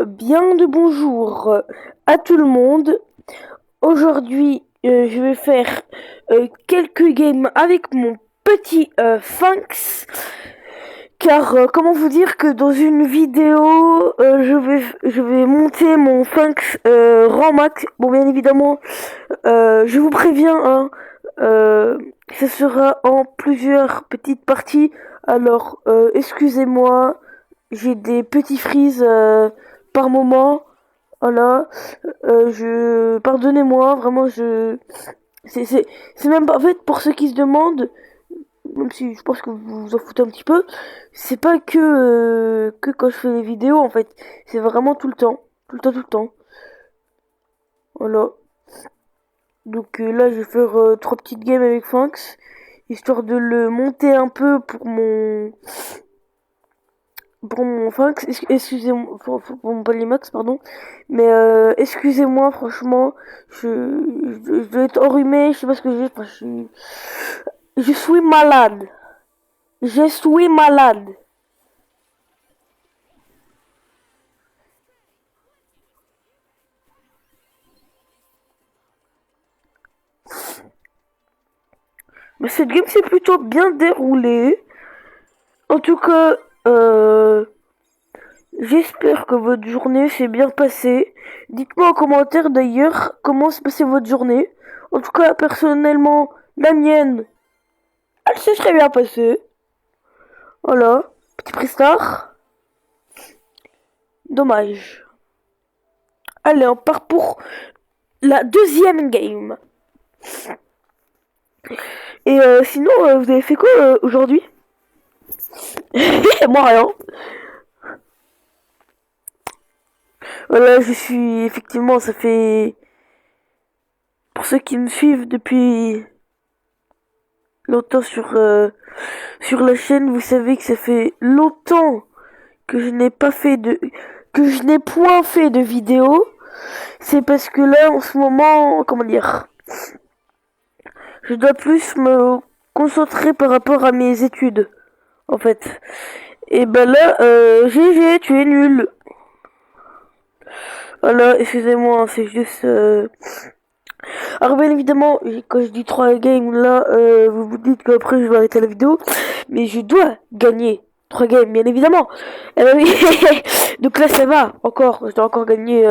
bien de bonjour à tout le monde. Aujourd'hui, je vais faire quelques games avec mon petit Funks. Car comment vous dire que dans une vidéo, je vais monter mon Funks rang max. Bon, bien évidemment, je vous préviens, hein, ça sera en plusieurs petites parties. Alors, excusez-moi, j'ai des petits freezes par moment. Voilà, pardonnez-moi, vraiment, c'est même pas, en fait, pour ceux qui se demandent, même si je pense que vous vous en foutez un petit peu, c'est pas que quand je fais les vidéos, en fait, c'est vraiment tout le temps, tout le temps, tout le temps. Voilà. Donc là, je vais faire trois petites games avec Fanx, histoire de le monter un peu pour mon Fanx. Excusez-moi, pour mon Polymax, pardon. Mais excusez-moi, franchement, je dois être enrhumé, je sais pas ce que j'ai. Enfin, je suis malade. Je suis malade. Mais cette game s'est plutôt bien déroulée. En tout cas, j'espère que votre journée s'est bien passée. Dites-moi en commentaire d'ailleurs comment s'est passée votre journée. En tout cas, personnellement, la mienne, elle s'est très bien passée. Voilà, petit prestard. Dommage. Allez, on part pour la deuxième game. Et sinon, vous avez fait quoi aujourd'hui? Moi rien. Voilà, je suis effectivement, ça fait, pour ceux qui me suivent depuis longtemps sur la chaîne, vous savez que ça fait longtemps que je n'ai pas fait de que je n'ai point fait de vidéo. C'est parce que là, en ce moment, comment dire, je dois plus me concentrer par rapport à mes études, en fait. Et ben là, GG, tu es nul. Voilà, excusez-moi, c'est juste. Alors bien évidemment, quand je dis 3 games là, vous vous dites qu'après je vais arrêter la vidéo, mais je dois gagner 3 games, bien évidemment. Oui. Donc là ça va, encore, je dois encore gagner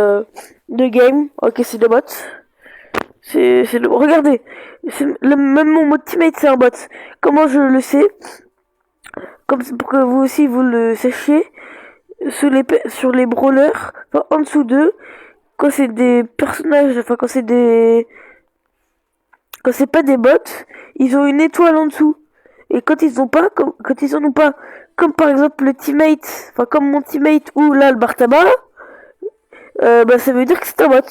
2 games. Ok, c'est des bots. Regardez, même mon teammate c'est un bot. Comment je le sais? Comme pour que vous aussi vous le sachiez, sur les brawlers, enfin, en dessous d'eux, quand c'est des personnages, enfin quand c'est pas des bots, ils ont une étoile en dessous. Et quand ils en ont pas, comme par exemple le teammate, enfin comme mon teammate ou là le Bartaba, bah ça veut dire que c'est un bot.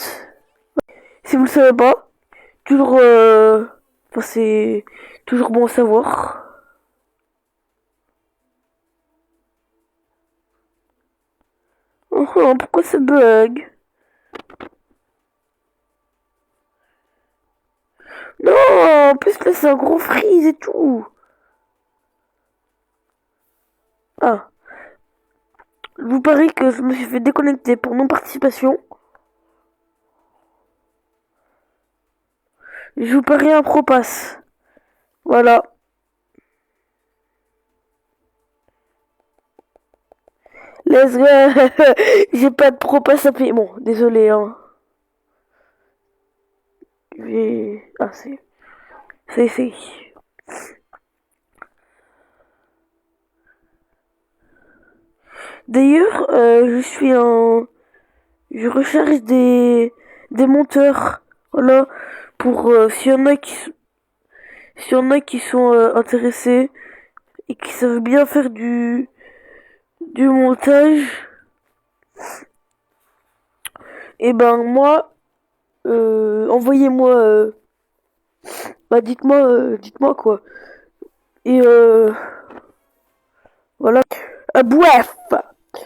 Si vous le savez pas, toujours, enfin c'est toujours bon à savoir. Oh, pourquoi ça bug? Non, en plus là c'est un gros freeze et tout. Ah, vous paraît que je me suis fait déconnecter pour non-participation. Je vous parie un pro pass. Voilà. Let's go. J'ai pas de pro pass à payer. Bon, désolé, hein. Ah, c'est. D'ailleurs, je recherche des monteurs. Voilà. Pour s'il y en a qui sont intéressés et qui savent bien faire du montage. Et ben moi, envoyez-moi, bah dites-moi quoi. Et voilà. Bref.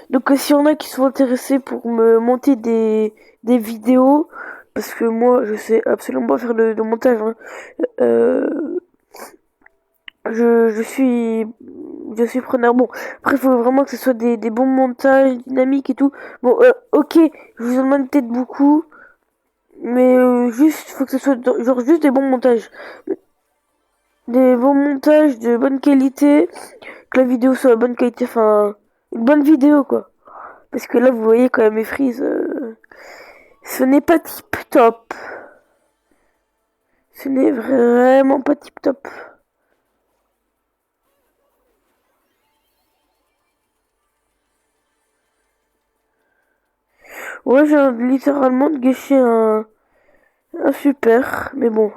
Donc s'il y en a qui sont intéressés pour me monter des vidéos, parce que moi je sais absolument pas faire de montage, hein. Je suis je suis preneur. Bon, après, il faut vraiment que ce soit des bons montages, dynamiques et tout. Bon, ok, je vous en demande peut-être beaucoup, mais juste, faut que ce soit genre juste des bons montages. Des bons montages de bonne qualité, que la vidéo soit de bonne qualité, enfin, une bonne vidéo, quoi. Parce que là, vous voyez quand même mes frises, ce n'est pas tip top. Ce n'est vraiment pas tip top. Ouais, j'ai littéralement gâché un super, mais bon.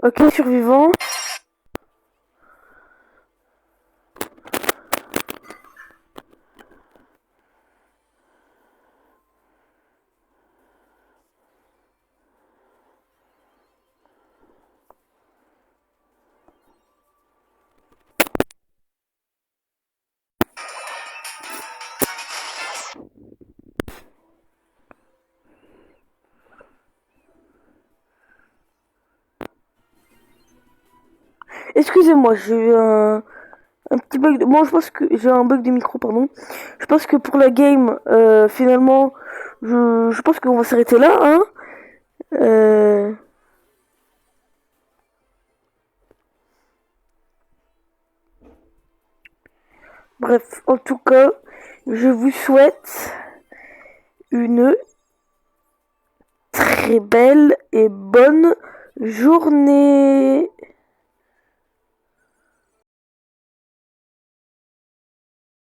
Ok, survivant. Excusez-moi, j'ai eu un petit bug. Bon, je pense que j'ai un bug de micro, pardon. Je pense que pour la game, finalement, je pense qu'on va s'arrêter là, hein. Euh, Bref, en tout cas, je vous souhaite une très belle et bonne journée.